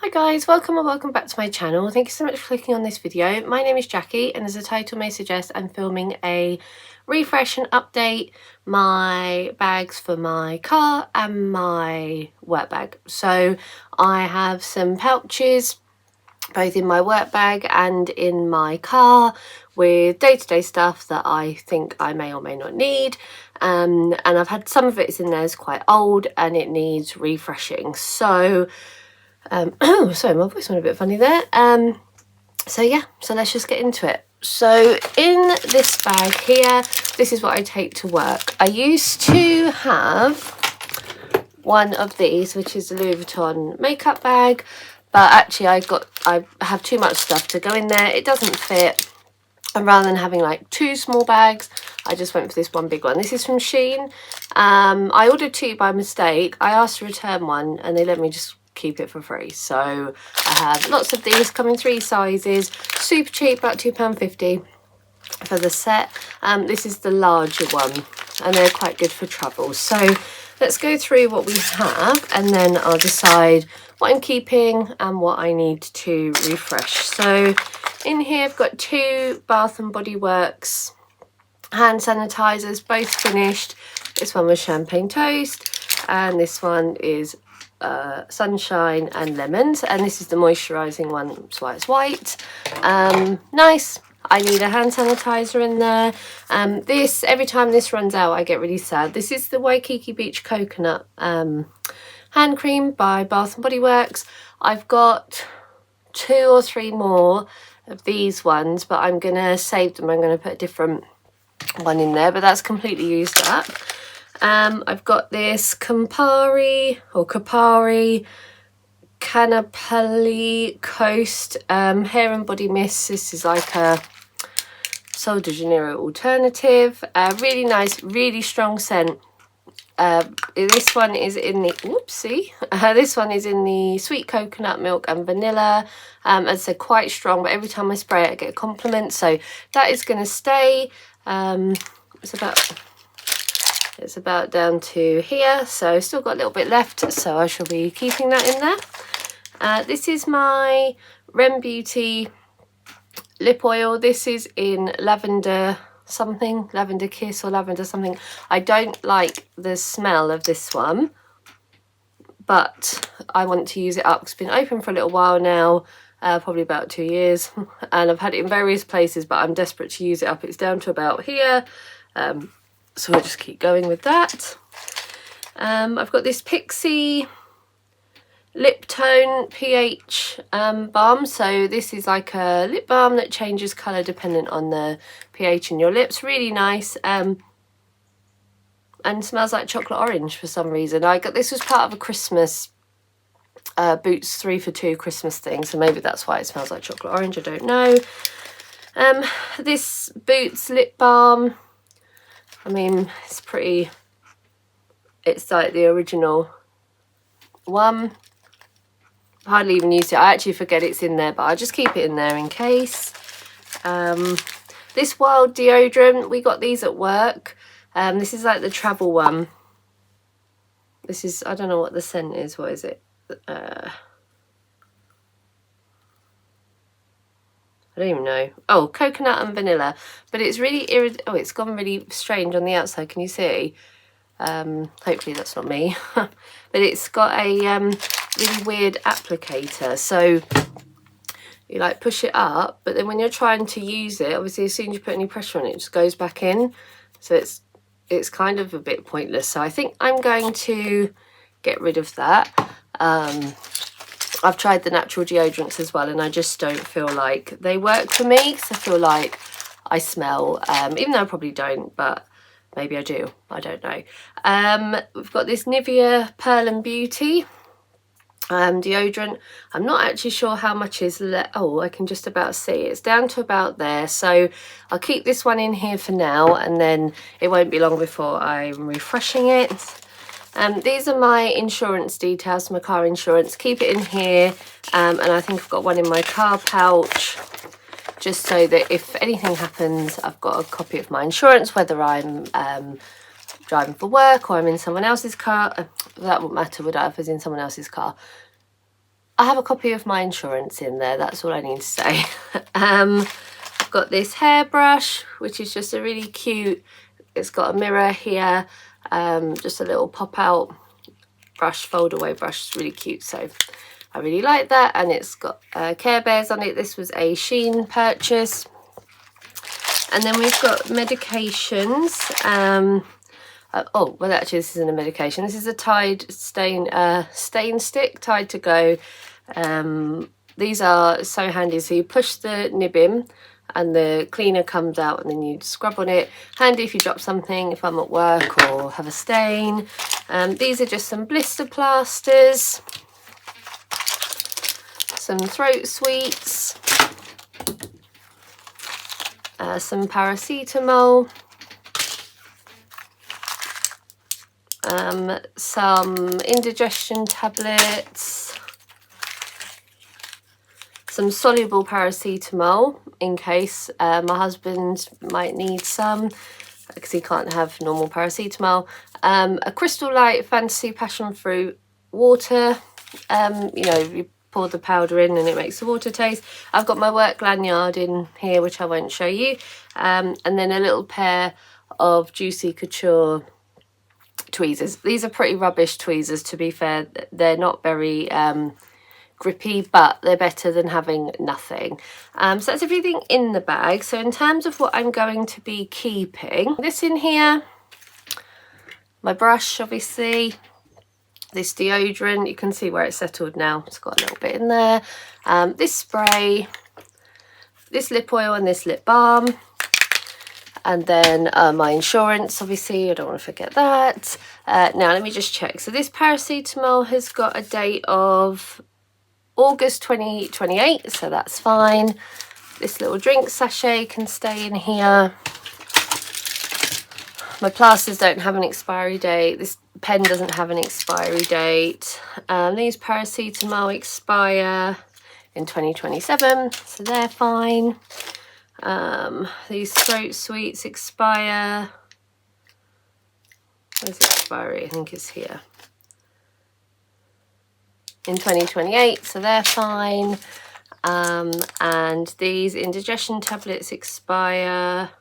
Hi guys, welcome or welcome back to my channel. Thank you so much for clicking on this video. My name is Jackie, and as the title may suggest, I'm filming a refresh and update my bags for my car and my work bag. So I have some pouches both in my work bag and in my car with day-to-day stuff that I think I may or may not need, and I've had some of it in there is quite old and it needs refreshing. So sorry, my voice went a bit funny there. So let's just get into it. So in this bag here, this is what I take to work. I used to have one of these, which is a Louis Vuitton makeup bag, but actually I have too much stuff to go in there. It doesn't fit. And rather than having like two small bags, I just went for this one big one. This is from Shein. I ordered two by mistake. I asked to return one and they let me just keep it for free. So I have lots of these, come in 3 sizes, super cheap, about £2.50 for the set. This is the larger one and they're quite good for travel. So let's go through what we have and then I'll decide what I'm keeping and what I need to refresh. So in here I've got 2 Bath and Body Works hand sanitizers, both finished. This one was Champagne Toast and this one is Sunshine and Lemons, and this is the moisturising one, that's why it's white. Nice. I need a hand sanitizer in there. This, every time this runs out I get really sad. This is the Waikiki Beach Coconut hand cream by Bath and Body Works. I've got 2 or 3 more of these ones, but I'm gonna save them. I'm gonna put a different one in there, but that's completely used up. I've got this Campari Canapelli Coast hair and body mist. This is like a Sol de Janeiro alternative. Really nice, really strong scent. This one is in the this one is in the sweet coconut milk and vanilla. As I said, quite strong, but every time I spray it I get a compliment, so that is going to stay. It's about down to here, so still got a little bit left, so I shall be keeping that in there. This is my Rem Beauty lip oil. This is in lavender something, lavender kiss or lavender something. I don't like the smell of this one, but I want to use it up. It's been open for a little while now, probably about 2 years, and I've had it in various places, but I'm desperate to use it up. It's down to about here, so I'll just keep going with that. I've got this Pixie lip tone pH balm. So this is like a lip balm that changes colour dependent on the pH in your lips. Really nice, and smells like chocolate orange for some reason. I got this was part of a Christmas Boots 3 for 2 Christmas thing, so maybe that's why it smells like chocolate orange, I don't know. This Boots lip balm, I mean, it's pretty, it's like the original one. Hardly even used it. I actually forget it's in there, but I just keep it in there in case. This Wild deodorant, we got these at work. This is like the travel one. This is, I don't know what the scent is. What is it? I don't even know. Oh, coconut and vanilla. But it's really oh, it's gone really strange on the outside. Can you see? Hopefully that's not me. But it's got a really weird applicator. So you like push it up, but then when you're trying to use it, obviously as soon as you put any pressure on it, it just goes back in. So it's kind of a bit pointless. So I think I'm going to get rid of that. I've tried the natural deodorants as well, and I just don't feel like they work for me, because I feel like I smell, even though I probably don't, but maybe I do, I don't know. We've got this Nivea Pearl and Beauty deodorant. I'm not actually sure how much is left. Oh, I can just about see it's down to about there, so I'll keep this one in here for now, and then it won't be long before I'm refreshing it. These are my insurance details, my car insurance. Keep it in here, and I think I've got one in my car pouch, just so that if anything happens, I've got a copy of my insurance, whether I'm driving for work or I'm in someone else's car. That wouldn't matter, would I, if I was in someone else's car? I have a copy of my insurance in there, that's all I need to say. I've got this hairbrush, which is just a really cute, it's got a mirror here, just a little pop out brush, fold away brush, it's really cute, so I really like that. And it's got Care Bears on it. This was a Shein purchase. And then we've got medications. Oh, well, actually, this isn't a medication. This is a Tide stain stick, Tide to go. These are so handy. So you push the nib in and the cleaner comes out and then you scrub on it. Handy if you drop something, if I'm at work or have a stain. These are just some blister plasters. Some throat sweets. Some paracetamol. Some indigestion tablets, some soluble paracetamol in case my husband might need some because he can't have normal paracetamol, a Crystal Light Fantasy Passion Fruit water, you know, you pour the powder in and it makes the water taste. I've got my work lanyard in here which I won't show you, and then a little pair of Juicy Couture tweezers. These are pretty rubbish tweezers, to be fair. They're not very grippy, but they're better than having nothing. So that's everything in the bag. So in terms of what I'm going to be keeping, this in here, my brush obviously, this deodorant, you can see where it's settled now, it's got a little bit in there, this spray, this lip oil and this lip balm. And then my insurance, obviously, I don't want to forget that. Now, let me just check. So this paracetamol has got a date of August 2028, so that's fine. This little drink sachet can stay in here. My plasters don't have an expiry date. This pen doesn't have an expiry date. These paracetamol expire in 2027, so they're fine. These throat sweets expire, where's the expiry? I think it's here, in 2028, so they're fine. And these indigestion tablets expire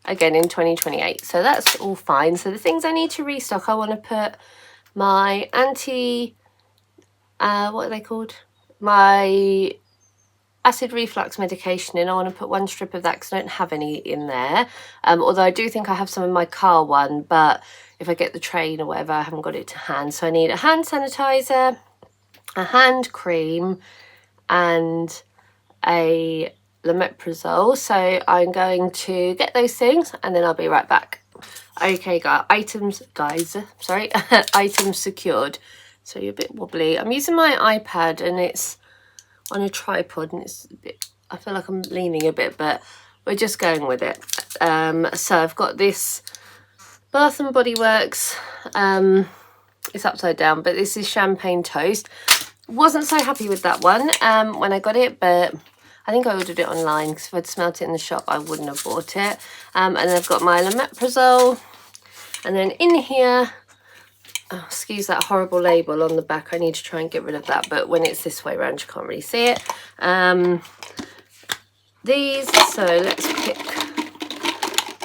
again in 2028, so that's all fine. So the things I need to restock, I want to put my what are they called, my acid reflux medication in. I want to put one strip of that because I don't have any in there, although I do think I have some in my car one, but if I get the train or whatever, I haven't got it to hand. So I need a hand sanitizer, a hand cream and a omeprazole. So I'm going to get those things and then I'll be right back. Okay, items secured. So you're a bit wobbly. I'm using my iPad and it's on a tripod and it's a bit, I feel like I'm leaning a bit, but we're just going with it. So I've got this Bath and Body Works, it's upside down, but this is champagne toast. Wasn't so happy with that one when I got it, but I think I ordered it online because if I'd smelt it in the shop I wouldn't have bought it. And then I've got my omeprazole, and then in here, oh, excuse that horrible label on the back, I need to try and get rid of that, but when it's this way around you can't really see it. These, so let's pick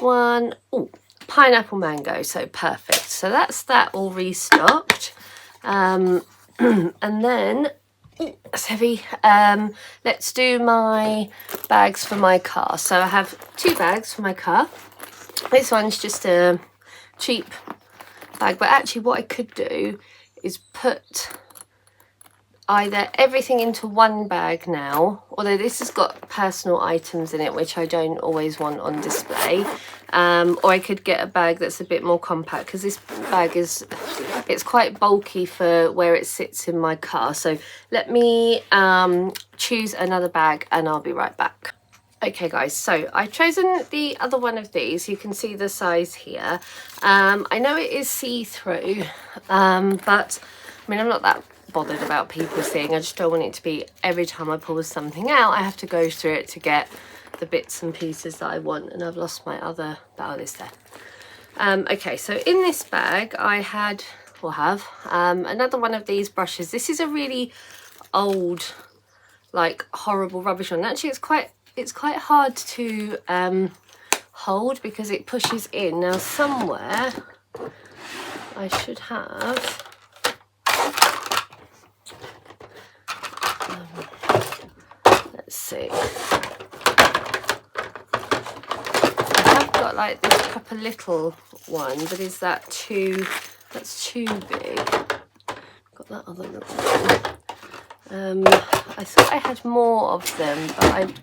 one. Oh, pineapple mango, so perfect. So that's that all restocked. And then, it's heavy, let's do my bags for my car. So I have 2 bags for my car. This one's just a cheap bag, but actually what I could do is put either everything into one bag now, although this has got personal items in it which I don't always want on display, or I could get a bag that's a bit more compact because this bag is, it's quite bulky for where it sits in my car. So let me choose another bag and I'll be right back. Okay guys, so I've chosen the other one of these. You can see the size here. I know it is see-through, but I mean, I'm not that bothered about people seeing. I just don't want it to be every time I pull something out I have to go through it to get the bits and pieces that I want. And I've lost my other, oh, this there. Okay, so in this bag I had or have. Another one of these brushes. This is a really old, like horrible rubbish one. Actually, it's quite hard to hold because it pushes in. Now somewhere I should have let's see. I have got like this proper little one, but is that too, that's too big. Got that other little one. I thought I had more of them, but I've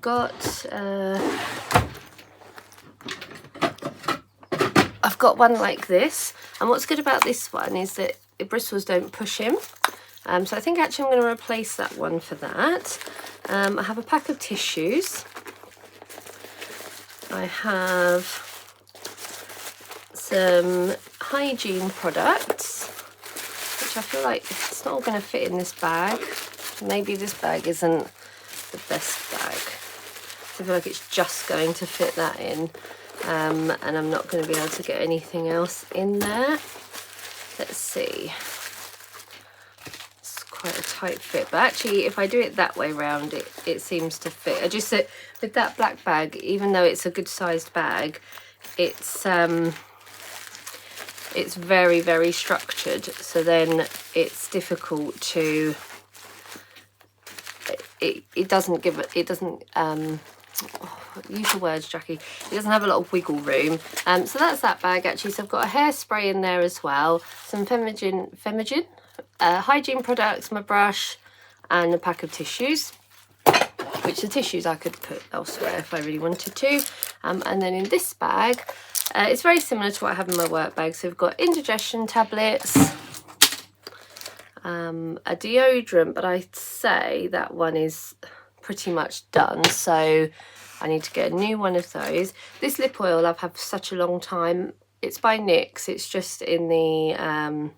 got one like this. And what's good about this one is that the bristles don't push in. So I think actually I'm going to replace that one for that. I have a pack of tissues. I have some hygiene products, which I feel like it's not all going to fit in this bag. Maybe this bag isn't the best bag. I feel like it's just going to fit that in, and I'm not going to be able to get anything else in there. Let's see. It's quite a tight fit, but actually if I do it that way round, it seems to fit. I just said with that black bag, even though it's a good sized bag, it's very, very structured, so then it's difficult to, it doesn't use the words, Jackie. It doesn't have a lot of wiggle room. So that's that bag actually. So I've got a hairspray in there as well, some hygiene products, my brush, and a pack of tissues, which the tissues I could put elsewhere if I really wanted to. And then in this bag, it's very similar to what I have in my work bag. So we've got indigestion tablets, a deodorant, but I'd say that one is pretty much done, so I need to get a new one of those. This lip oil I've had for such a long time. It's by NYX. It's just in the I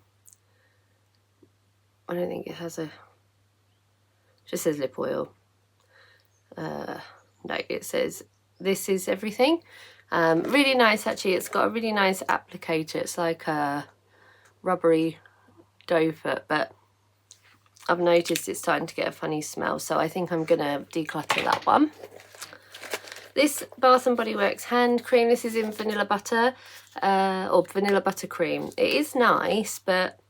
don't think it has a, it just says lip oil. No, it says this is everything. Really nice actually. It's got a really nice applicator. It's like a rubbery dough foot, but I've noticed it's starting to get a funny smell, so I think I'm gonna declutter that one. This Bath & Body Works hand cream, this is in vanilla butter, or vanilla buttercream. It is nice, but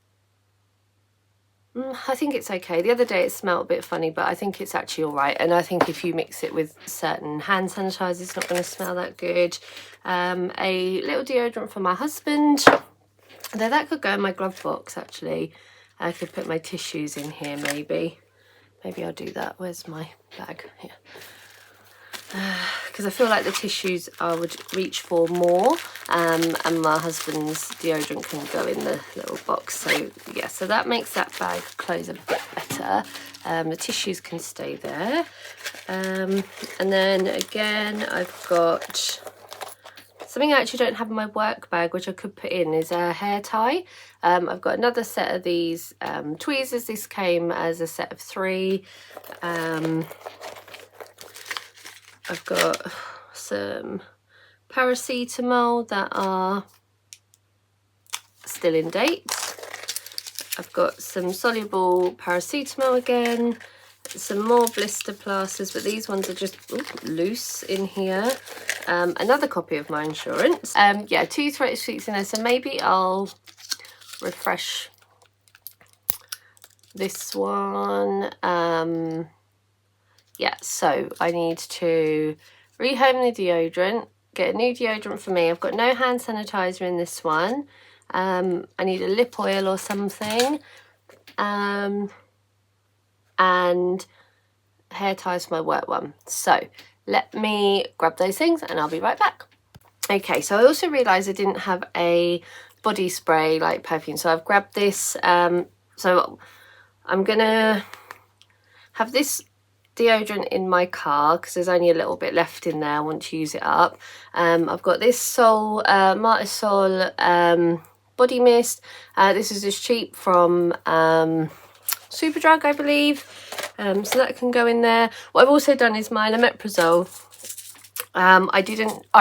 I think it's okay. The other day it smelled a bit funny, but I think it's actually all right. And I think if you mix it with certain hand sanitizers, it's not going to smell that good. A little deodorant for my husband. Though that could go in my glove box, actually. I could put my tissues in here, maybe. Maybe I'll do that. Where's my bag? Here. Because I feel like the tissues I would reach for more, and my husband's deodorant can go in the little box. So yeah, so that makes that bag close a bit better. The tissues can stay there, and then again I've got something I actually don't have in my work bag, which I could put in, is a hair tie. I've got another set of these tweezers. This came as a set of 3. I've got some paracetamol that are still in date. I've got some soluble paracetamol again, some more blister plasters, but these ones are just loose in here. Another copy of my insurance. Yeah, 2 thread sheets in there, so maybe I'll refresh this one. Yeah, so I need to rehome the deodorant, get a new deodorant for me. I've got no hand sanitizer in this one. I need a lip oil or something. And hair ties for my work one. So let me grab those things and I'll be right back. Okay, so I also realised I didn't have a body spray like perfume. So I've grabbed this. So I'm gonna have this deodorant in my car because there's only a little bit left in there. I want to use it up. I've got this Martisol body mist. This is just cheap from Superdrug, I believe. So that can go in there. What I've also done is my omeprazole. I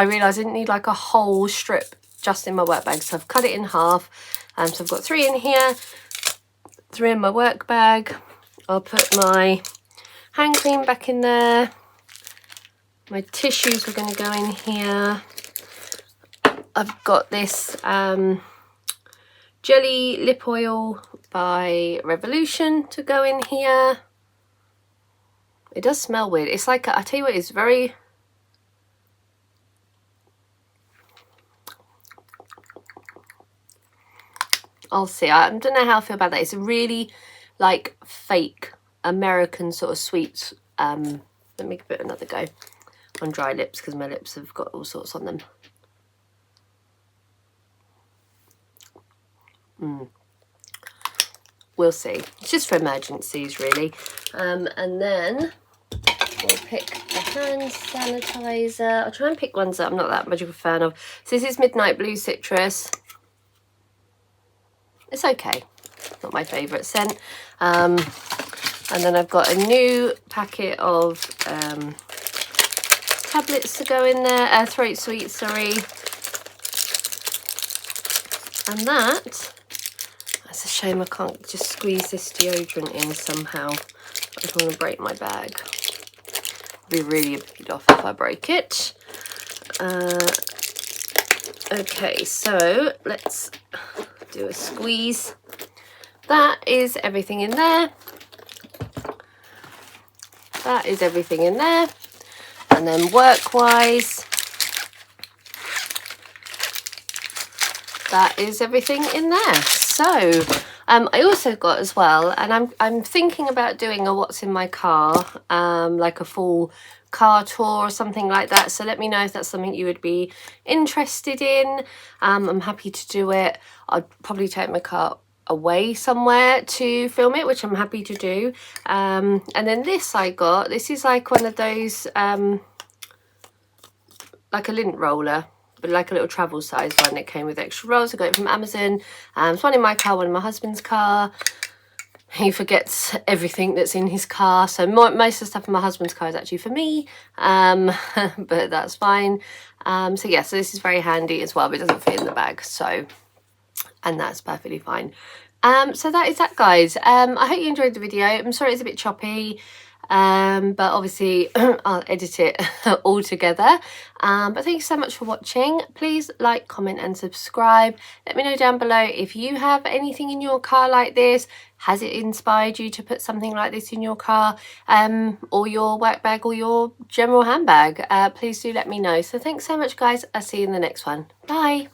realised I didn't need like a whole strip just in my work bag, so I've cut it in half. So I've got 3 in here, 3 in my work bag. I'll put my hand cream back in there. My tissues are going to go in here. I've got this jelly lip oil by Revolution to go in here. It does smell weird. It's like, I tell you what, it's very... I'll see. I don't know how I feel about that. It's a really like fake American sort of sweet. Let me give it another go on dry lips because my lips have got all sorts on them. We'll see. It's just for emergencies, really. And then we'll pick a hand sanitizer. I'll try and pick ones that I'm not that much of a fan of. So this is Midnight Blue Citrus. It's okay, not my favourite scent. And then I've got a new packet of tablets to go in there, throat sweets, sorry. And that's a shame I can't just squeeze this deodorant in somehow. I don't want to break my bag. I'd be really peed off if I break it. Okay, so let's do a squeeze. That is everything in there. That is everything in there. And then work-wise, that is everything in there. So I also got as well, and I'm thinking about doing a what's in my car, like a full car tour or something like that. So let me know if that's something you would be interested in. I'm happy to do it. I'd probably take my car away somewhere to film it, which I'm happy to do. And then this I got, this is like one of those like a lint roller, but like a little travel size one. It came with extra rolls. I got it from Amazon. It's one in my car, one in my husband's car. He forgets everything that's in his car, so most of the stuff in my husband's car is actually for me, but that's fine. So yeah, so this is very handy as well, but it doesn't fit in the bag, so, and that's perfectly fine. So that is that, guys. I hope you enjoyed the video. I'm sorry it's a bit choppy, but obviously I'll edit it all together. But thank you so much for watching. Please like, comment and subscribe. Let me know down below if you have anything in your car like this. Has it inspired you to put something like this in your car, or your work bag, or your general handbag? Please do let me know. So thanks so much, guys. I'll see you in the next one. Bye.